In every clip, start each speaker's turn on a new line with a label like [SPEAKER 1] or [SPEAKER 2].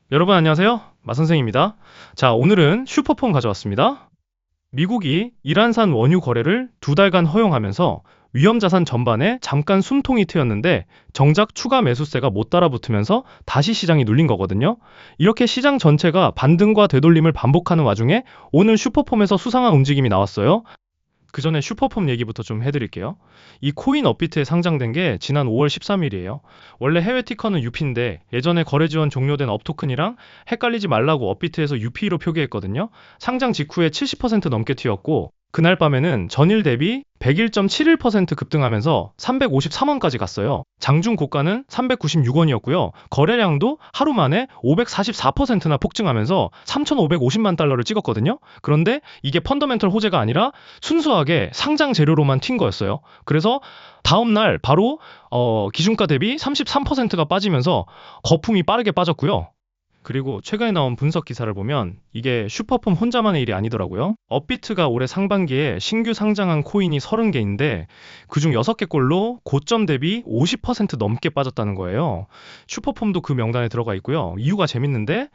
[SPEAKER 1] 여러분 안녕하세요. 마선생입니다. 자, 오늘은 슈퍼폼 가져왔습니다. 미국이 이란산 원유 거래를 2달간 허용하면서 위험자산 전반에 잠깐 숨통이 트였는데 정작 추가 매수세가 못 따라붙으면서 다시 시장이 눌린 거거든요. 이렇게 시장 전체가 반등과 되돌림을 반복하는 와중에 오늘 슈퍼폼에서 수상한 움직임이 나왔어요. 그 전에 슈퍼폼 얘기부터 좀 해드릴게요. 이 코인 업비트에 상장된 게 지난 5월 13일이에요. 원래 해외 티커는 UP인데 예전에 거래 지원 종료된 업토큰이랑 헷갈리지 말라고 업비트에서 UP로 표기했거든요. 상장 직후에 70% 넘게 튀었고 그날 밤에는 전일 대비 101.71% 급등하면서 353원까지 갔어요. 장중 고가는 396원이었고요. 거래량도 하루 만에 544%나 폭증하면서 3,550만 달러를 찍었거든요. 그런데 이게 펀더멘털 호재가 아니라 순수하게 상장 재료로만 튄 거였어요. 그래서 다음날 바로 기준가 대비 33%가 빠지면서 거품이 빠르게 빠졌고요. 그리고 최근에 나온 분석 기사를 보면 이게 슈퍼폼 혼자만의 일이 아니더라고요. 업비트가 올해 상반기에 신규 상장한 코인이 30개인데 그중 6개 꼴로 고점 대비 50% 넘게 빠졌다는 거예요. 슈퍼폼도 그 명단에 들어가 있고요. 이유가 재밌는데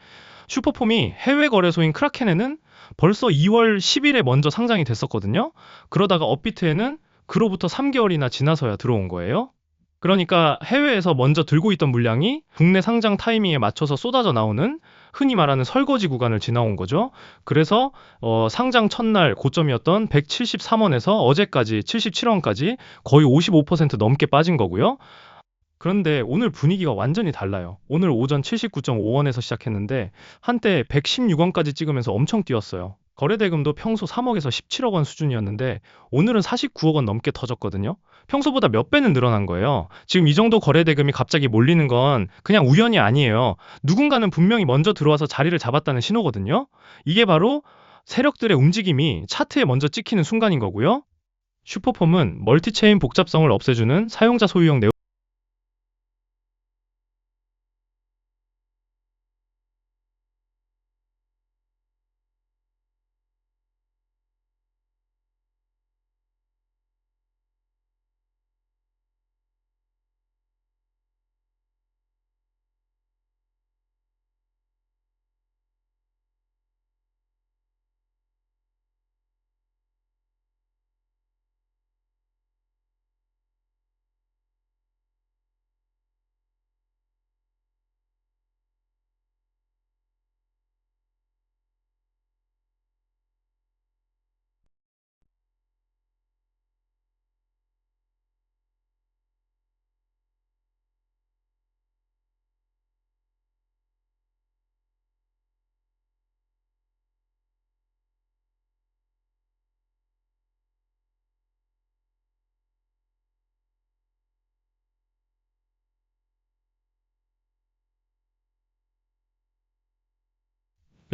[SPEAKER 1] 슈퍼폼이 해외 거래소인 크라켄에는 벌써 2월 10일에 먼저 상장이 됐었거든요. 그러다가 업비트에는 그로부터 3개월이나 지나서야 들어온 거예요. 그러니까 해외에서 먼저 들고 있던 물량이 국내 상장 타이밍에 맞춰서 쏟아져 나오는 흔히 말하는 설거지 구간을 지나온 거죠. 그래서 상장 첫날 고점이었던 173원에서 어제까지 77원까지 거의 55% 넘게 빠진 거고요. 그런데 오늘 분위기가 완전히 달라요. 오늘 오전 79.5원에서 시작했는데 한때 116원까지 찍으면서 엄청 뛰었어요. 거래대금도 평소 3억에서 17억 원 수준이었는데 오늘은 49억 원 넘게 터졌거든요. 평소보다 몇 배는 늘어난 거예요. 지금 이 정도 거래대금이 갑자기 몰리는 건 그냥 우연이 아니에요. 누군가는 분명히 먼저 들어와서 자리를 잡았다는 신호거든요. 이게 바로 세력들의 움직임이 차트에 먼저 찍히는 순간인 거고요. 슈퍼폼은 멀티체인 복잡성을 없애주는 사용자 소유형 네오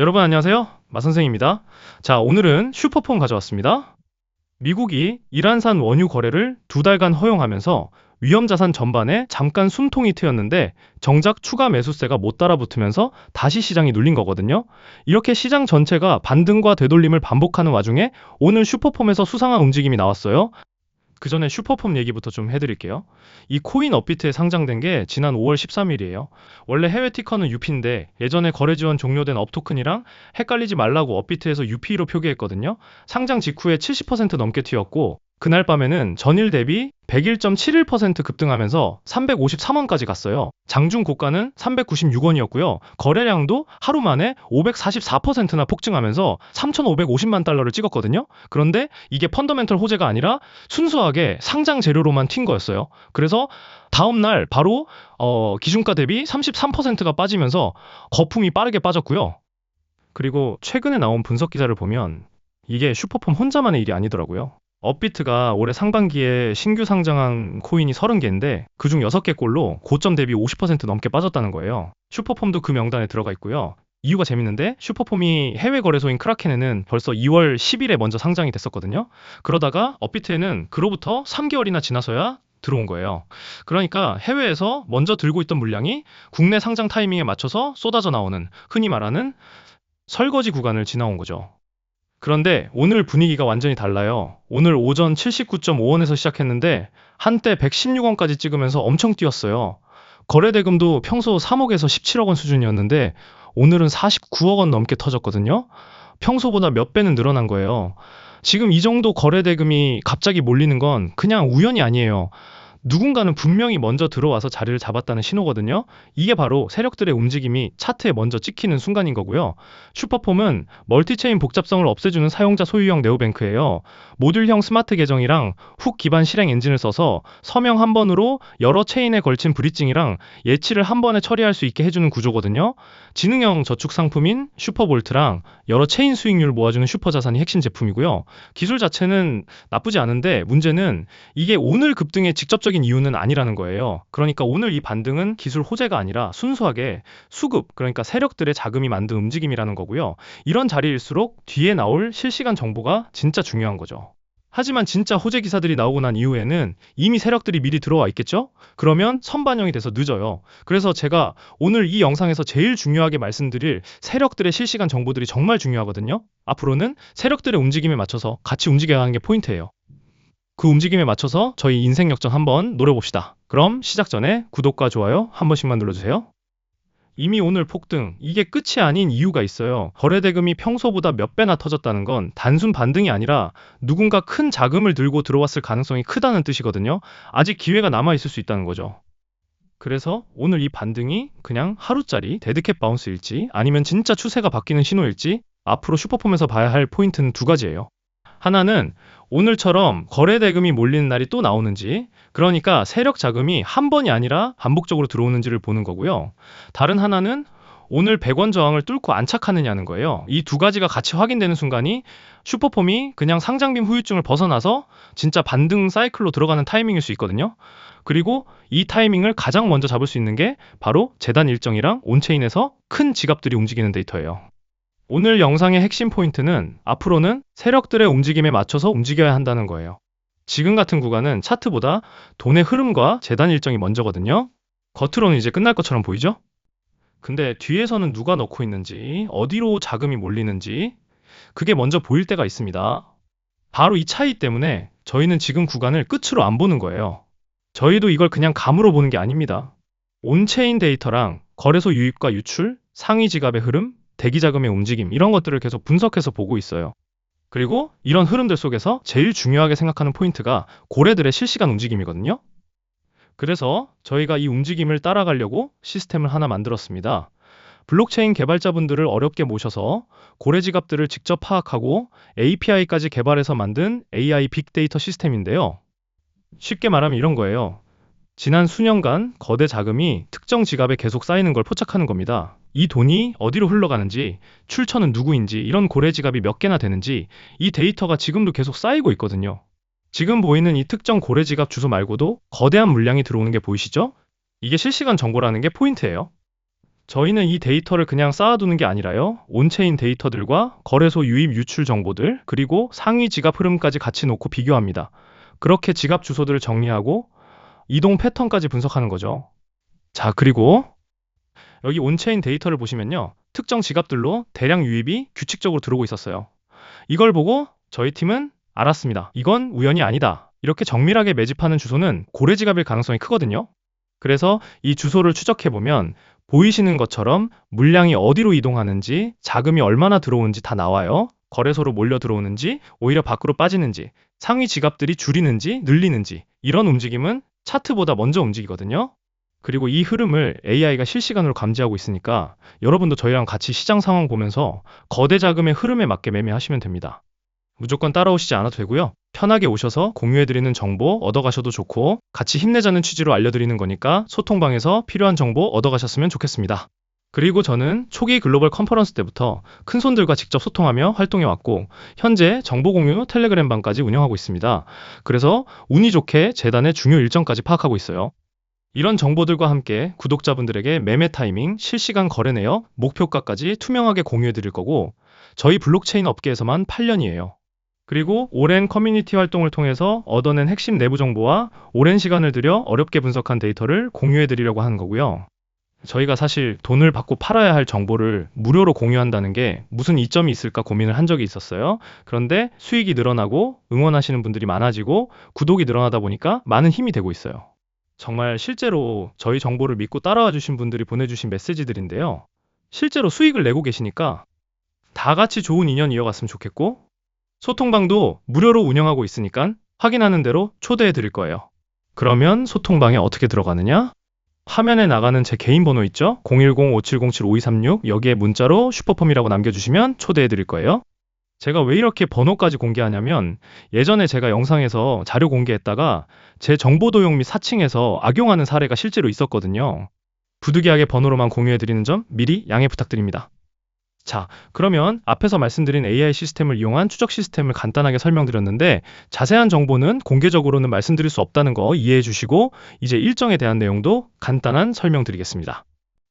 [SPEAKER 1] 여러분 안녕하세요. 마선생입니다. 자, 오늘은 슈퍼폼 가져왔습니다. 미국이 이란산 원유 거래를 2달간 허용하면서 위험자산 전반에 잠깐 숨통이 트였는데 정작 추가 매수세가 못 따라붙으면서 다시 시장이 눌린 거거든요. 이렇게 시장 전체가 반등과 되돌림을 반복하는 와중에 오늘 슈퍼폼에서 수상한 움직임이 나왔어요. 그 전에 슈퍼폼 얘기부터 좀 해드릴게요. 이 코인 업비트에 상장된 게 지난 5월 13일이에요. 원래 해외 티커는 UP인데 예전에 거래 지원 종료된 업토큰이랑 헷갈리지 말라고 업비트에서 UP로 표기했거든요. 상장 직후에 70% 넘게 튀었고 그날 밤에는 전일 대비 101.71% 급등하면서 353원까지 갔어요. 장중 고가는 396원이었고요. 거래량도 하루 만에 544%나 폭증하면서 3,550만 달러를 찍었거든요. 그런데 이게 펀더멘털 호재가 아니라 순수하게 상장 재료로만 튄 거였어요. 그래서 다음날 바로 기준가 대비 33%가 빠지면서 거품이 빠르게 빠졌고요. 그리고 최근에 나온 분석 기사를 보면 이게 슈퍼폼 혼자만의 일이 아니더라고요. 업비트가 올해 상반기에 신규 상장한 코인이 30개인데 그중 6개 꼴로 고점 대비 50% 넘게 빠졌다는 거예요. 슈퍼폼도 그 명단에 들어가 있고요. 이유가 재밌는데 슈퍼폼이 해외 거래소인 크라켄에는 벌써 2월 10일에 먼저 상장이 됐었거든요. 그러다가 업비트에는 그로부터 3개월이나 지나서야 들어온 거예요. 그러니까 해외에서 먼저 들고 있던 물량이 국내 상장 타이밍에 맞춰서 쏟아져 나오는 흔히 말하는 설거지 구간을 지나온 거죠. 그런데 오늘 분위기가 완전히 달라요. 오늘 오전 79.5원에서 시작했는데 한때 116원까지 찍으면서 엄청 뛰었어요. 거래대금도 평소 3억에서 17억 원 수준이었는데 오늘은 49억 원 넘게 터졌거든요. 평소보다 몇 배는 늘어난 거예요. 지금 이 정도 거래 대금이 갑자기 몰리는 건 그냥 우연이 아니에요. 누군가는 분명히 먼저 들어와서 자리를 잡았다는 신호거든요. 이게 바로 세력들의 움직임이 차트에 먼저 찍히는 순간인 거고요. 슈퍼폼은 멀티체인 복잡성을 없애주는 사용자 소유형 네오뱅크예요. 모듈형 스마트 계정이랑 훅 기반 실행 엔진을 써서 서명 한 번으로 여러 체인에 걸친 브리징이랑 예치를 한 번에 처리할 수 있게 해주는 구조거든요. 지능형 저축 상품인 슈퍼볼트랑 여러 체인 수익률 모아주는 슈퍼자산이 핵심 제품이고요. 기술 자체는 나쁘지 않은데 문제는 이게 오늘 급등의 직접적인 이유는 아니라는 거예요. 그러니까 오늘 이 반등은 기술 호재가 아니라 순수하게 수급, 그러니까 세력들의 자금이 만든 움직임이라는 거고요. 이런 자리일수록 뒤에 나올 실시간 정보가 진짜 중요한 거죠. 하지만 진짜 호재 기사들이 나오고 난 이후에는 이미 세력들이 미리 들어와 있겠죠? 그러면 선반영이 돼서 늦어요. 그래서 제가 오늘 이 영상에서 제일 중요하게 말씀드릴 세력들의 실시간 정보들이 정말 중요하거든요. 앞으로는 세력들의 움직임에 맞춰서 같이 움직여야 하는 게 포인트예요. 그 움직임에 맞춰서 저희 인생 역전 한번 노려봅시다. 그럼 시작 전에 구독과 좋아요 한 번씩만 눌러주세요. 이미 오늘 폭등, 이게 끝이 아닌 이유가 있어요. 거래대금이 평소보다 몇 배나 터졌다는 건 단순 반등이 아니라 누군가 큰 자금을 들고 들어왔을 가능성이 크다는 뜻이거든요. 아직 기회가 남아있을 수 있다는 거죠. 그래서 오늘 이 반등이 그냥 하루짜리 데드캣 바운스일지 아니면 진짜 추세가 바뀌는 신호일지 앞으로 슈퍼폼에서 봐야 할 포인트는 두 가지예요. 하나는 오늘처럼 거래 대금이 몰리는 날이 또 나오는지, 그러니까 세력 자금이 한 번이 아니라 반복적으로 들어오는지를 보는 거고요. 다른 하나는 오늘 100원 저항을 뚫고 안착하느냐는 거예요. 이 두 가지가 같이 확인되는 순간이 슈퍼폼이 그냥 상장빔 후유증을 벗어나서 진짜 반등 사이클로 들어가는 타이밍일 수 있거든요. 그리고 이 타이밍을 가장 먼저 잡을 수 있는 게 바로 재단 일정이랑 온체인에서 큰 지갑들이 움직이는 데이터예요. 오늘 영상의 핵심 포인트는 앞으로는 세력들의 움직임에 맞춰서 움직여야 한다는 거예요. 지금 같은 구간은 차트보다 돈의 흐름과 재단 일정이 먼저거든요. 겉으로는 이제 끝날 것처럼 보이죠? 근데 뒤에서는 누가 넣고 있는지, 어디로 자금이 몰리는지 그게 먼저 보일 때가 있습니다. 바로 이 차이 때문에 저희는 지금 구간을 끝으로 안 보는 거예요. 저희도 이걸 그냥 감으로 보는 게 아닙니다. 온체인 데이터랑 거래소 유입과 유출, 상위 지갑의 흐름, 대기자금의 움직임 이런 것들을 계속 분석해서 보고 있어요. 그리고 이런 흐름들 속에서 제일 중요하게 생각하는 포인트가 고래들의 실시간 움직임이거든요. 그래서 저희가 이 움직임을 따라가려고 시스템을 하나 만들었습니다. 블록체인 개발자분들을 어렵게 모셔서 고래 지갑들을 직접 파악하고 API까지 개발해서 만든 AI 빅데이터 시스템인데요. 쉽게 말하면 이런 거예요. 지난 수년간 거대 자금이 특정 지갑에 계속 쌓이는 걸 포착하는 겁니다. 이 돈이 어디로 흘러가는지, 출처는 누구인지, 이런 고래 지갑이 몇 개나 되는지 이 데이터가 지금도 계속 쌓이고 있거든요. 지금 보이는 이 특정 고래 지갑 주소 말고도 거대한 물량이 들어오는 게 보이시죠? 이게 실시간 정보라는 게 포인트예요. 저희는 이 데이터를 그냥 쌓아두는 게 아니라요. 온체인 데이터들과 거래소 유입 유출 정보들, 그리고 상위 지갑 흐름까지 같이 놓고 비교합니다. 그렇게 지갑 주소들을 정리하고 이동 패턴까지 분석하는 거죠. 자, 그리고 여기 온체인 데이터를 보시면요. 특정 지갑들로 대량 유입이 규칙적으로 들어오고 있었어요. 이걸 보고 저희 팀은 알았습니다. 이건 우연이 아니다. 이렇게 정밀하게 매집하는 주소는 고래 지갑일 가능성이 크거든요. 그래서 이 주소를 추적해보면 보이시는 것처럼 물량이 어디로 이동하는지, 자금이 얼마나 들어오는지 다 나와요. 거래소로 몰려 들어오는지, 오히려 밖으로 빠지는지, 상위 지갑들이 줄이는지, 늘리는지, 이런 움직임은 차트보다 먼저 움직이거든요. 그리고 이 흐름을 AI가 실시간으로 감지하고 있으니까 여러분도 저희랑 같이 시장 상황 보면서 거대 자금의 흐름에 맞게 매매하시면 됩니다. 무조건 따라오시지 않아도 되고요. 편하게 오셔서 공유해드리는 정보 얻어가셔도 좋고 같이 힘내자는 취지로 알려드리는 거니까 소통방에서 필요한 정보 얻어가셨으면 좋겠습니다. 그리고 저는 초기 글로벌 컨퍼런스 때부터 큰손들과 직접 소통하며 활동해왔고 현재 정보 공유 텔레그램방까지 운영하고 있습니다. 그래서 운이 좋게 재단의 중요 일정까지 파악하고 있어요. 이런 정보들과 함께 구독자분들에게 매매 타이밍, 실시간 거래 내역, 목표가까지 투명하게 공유해드릴 거고 저희 블록체인 업계에서만 8년이에요. 그리고 오랜 커뮤니티 활동을 통해서 얻어낸 핵심 내부 정보와 오랜 시간을 들여 어렵게 분석한 데이터를 공유해드리려고 하는 거고요. 저희가 사실 돈을 받고 팔아야 할 정보를 무료로 공유한다는 게 무슨 이점이 있을까 고민을 한 적이 있었어요. 그런데 수익이 늘어나고 응원하시는 분들이 많아지고 구독이 늘어나다 보니까 많은 힘이 되고 있어요. 정말 실제로 저희 정보를 믿고 따라와 주신 분들이 보내주신 메시지들인데요. 실제로 수익을 내고 계시니까 다 같이 좋은 인연 이어갔으면 좋겠고, 소통방도 무료로 운영하고 있으니까 확인하는 대로 초대해 드릴 거예요. 그러면 소통방에 어떻게 들어가느냐? 화면에 나가는 제 개인 번호 있죠? 010-5707-5236, 여기에 문자로 슈퍼폼이라고 남겨주시면 초대해 드릴 거예요. 제가 왜 이렇게 번호까지 공개하냐면, 예전에 제가 영상에서 자료 공개했다가 제 정보 도용 및 사칭해서 악용하는 사례가 실제로 있었거든요. 부득이하게 번호로만 공유해 드리는 점 미리 양해 부탁드립니다. 자, 그러면 앞에서 말씀드린 AI 시스템을 이용한 추적 시스템을 간단하게 설명드렸는데, 자세한 정보는 공개적으로는 말씀드릴 수 없다는 거 이해해 주시고, 이제 일정에 대한 내용도 간단한 설명드리겠습니다.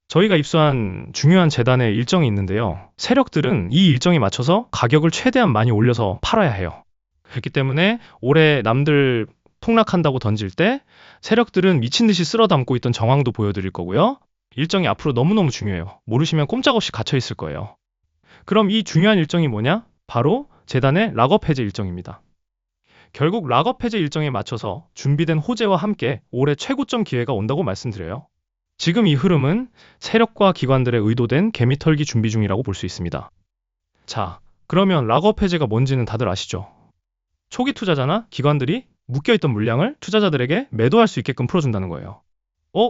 [SPEAKER 1] 저희가 입수한 중요한 재단의 일정이 있는데요. 세력들은 이 일정에 맞춰서 가격을 최대한 많이 올려서 팔아야 해요. 그렇기 때문에 올해 남들 폭락한다고 던질 때 세력들은 미친 듯이 쓸어 담고 있던 정황도 보여드릴 거고요. 일정이 앞으로 너무너무 중요해요. 모르시면 꼼짝없이 갇혀 있을 거예요. 그럼 이 중요한 일정이 뭐냐? 바로 재단의 락업 해제 일정입니다. 결국 락업 해제 일정에 맞춰서 준비된 호재와 함께 올해 최고점 기회가 온다고 말씀드려요. 지금 이 흐름은 세력과 기관들의 의도된 개미털기 준비 중이라고 볼 수 있습니다. 자, 그러면 락업 해제가 뭔지는 다들 아시죠? 초기 투자자나 기관들이 묶여있던 물량을 투자자들에게 매도할 수 있게끔 풀어준다는 거예요.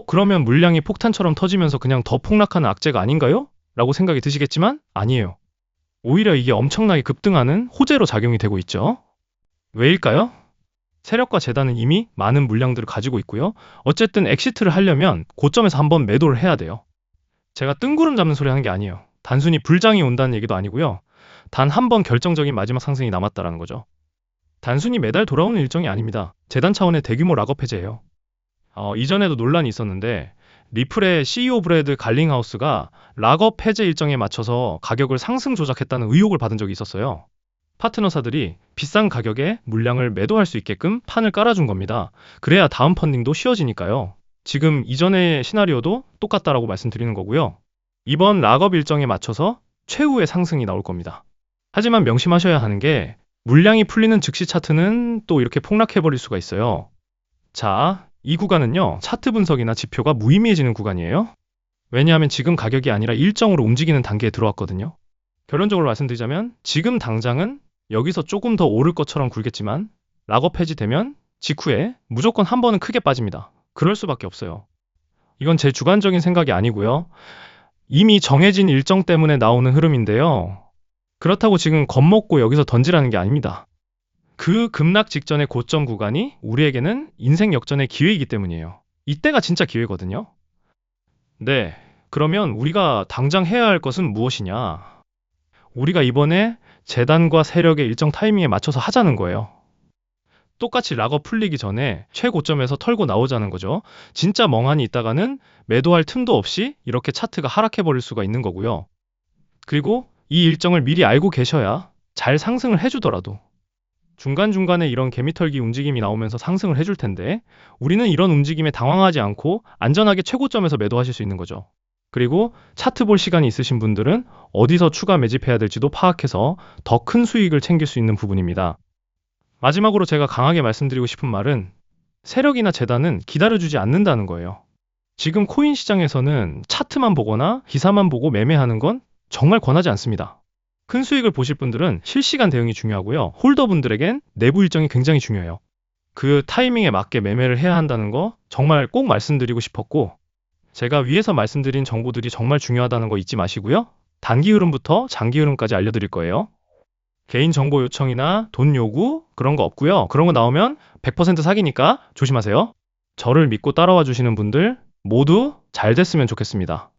[SPEAKER 1] 그러면 물량이 폭탄처럼 터지면서 그냥 더 폭락하는 악재가 아닌가요? 라고 생각이 드시겠지만 아니에요. 오히려 이게 엄청나게 급등하는 호재로 작용이 되고 있죠. 왜일까요? 세력과 재단은 이미 많은 물량들을 가지고 있고요. 어쨌든 엑시트를 하려면 고점에서 한번 매도를 해야 돼요. 제가 뜬구름 잡는 소리 하는 게 아니에요. 단순히 불장이 온다는 얘기도 아니고요. 단 한 번 결정적인 마지막 상승이 남았다라는 거죠. 단순히 매달 돌아오는 일정이 아닙니다. 재단 차원의 대규모 락업 해제예요. 이전에도 논란이 있었는데 리플의 CEO 브래드 갈링하우스가 락업 해제 일정에 맞춰서 가격을 상승 조작했다는 의혹을 받은 적이 있었어요. 파트너사들이 비싼 가격에 물량을 매도할 수 있게끔 판을 깔아준 겁니다. 그래야 다음 펀딩도 쉬워지니까요. 지금 이전의 시나리오도 똑같다라고 말씀드리는 거고요. 이번 락업 일정에 맞춰서 최후의 상승이 나올 겁니다. 하지만 명심하셔야 하는 게 물량이 풀리는 즉시 차트는 또 이렇게 폭락해버릴 수가 있어요. 자, 이 구간은요, 차트 분석이나 지표가 무의미해지는 구간이에요. 왜냐하면 지금 가격이 아니라 일정으로 움직이는 단계에 들어왔거든요. 결론적으로 말씀드리자면 지금 당장은 여기서 조금 더 오를 것처럼 굴겠지만 락업 해지되면 직후에 무조건 한 번은 크게 빠집니다. 그럴 수밖에 없어요. 이건 제 주관적인 생각이 아니고요. 이미 정해진 일정 때문에 나오는 흐름인데요. 그렇다고 지금 겁먹고 여기서 던지라는 게 아닙니다. 그 급락 직전의 고점 구간이 우리에게는 인생 역전의 기회이기 때문이에요. 이때가 진짜 기회거든요. 네, 그러면 우리가 당장 해야 할 것은 무엇이냐? 우리가 이번에 재단과 세력의 일정 타이밍에 맞춰서 하자는 거예요. 똑같이 락업 풀리기 전에 최고점에서 털고 나오자는 거죠. 진짜 멍하니 있다가는 매도할 틈도 없이 이렇게 차트가 하락해버릴 수가 있는 거고요. 그리고 이 일정을 미리 알고 계셔야 잘 상승을 해주더라도 중간중간에 이런 개미털기 움직임이 나오면서 상승을 해줄 텐데 우리는 이런 움직임에 당황하지 않고 안전하게 최고점에서 매도하실 수 있는 거죠. 그리고 차트 볼 시간이 있으신 분들은 어디서 추가 매집해야 될지도 파악해서 더 큰 수익을 챙길 수 있는 부분입니다. 마지막으로 제가 강하게 말씀드리고 싶은 말은 세력이나 재단은 기다려주지 않는다는 거예요. 지금 코인 시장에서는 차트만 보거나 기사만 보고 매매하는 건 정말 권하지 않습니다. 큰 수익을 보실 분들은 실시간 대응이 중요하고요. 홀더분들에겐 내부 일정이 굉장히 중요해요. 그 타이밍에 맞게 매매를 해야 한다는 거 정말 꼭 말씀드리고 싶었고, 제가 위에서 말씀드린 정보들이 정말 중요하다는 거 잊지 마시고요. 단기 흐름부터 장기 흐름까지 알려드릴 거예요. 개인 정보 요청이나 돈 요구 그런 거 없고요. 그런 거 나오면 100% 사기니까 조심하세요. 저를 믿고 따라와 주시는 분들 모두 잘 됐으면 좋겠습니다.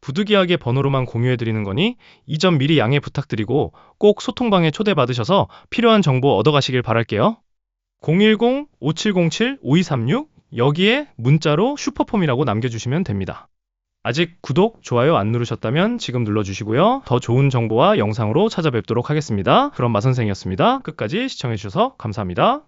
[SPEAKER 1] 부득이하게 번호로만 공유해드리는 거니 이 점 미리 양해 부탁드리고 꼭 소통방에 초대받으셔서 필요한 정보 얻어가시길 바랄게요. 010-5707-5236 여기에 문자로 슈퍼폼이라고 남겨주시면 됩니다. 아직 구독, 좋아요 안 누르셨다면 지금 눌러주시고요. 더 좋은 정보와 영상으로 찾아뵙도록 하겠습니다. 그럼 마선생이었습니다. 끝까지 시청해주셔서 감사합니다.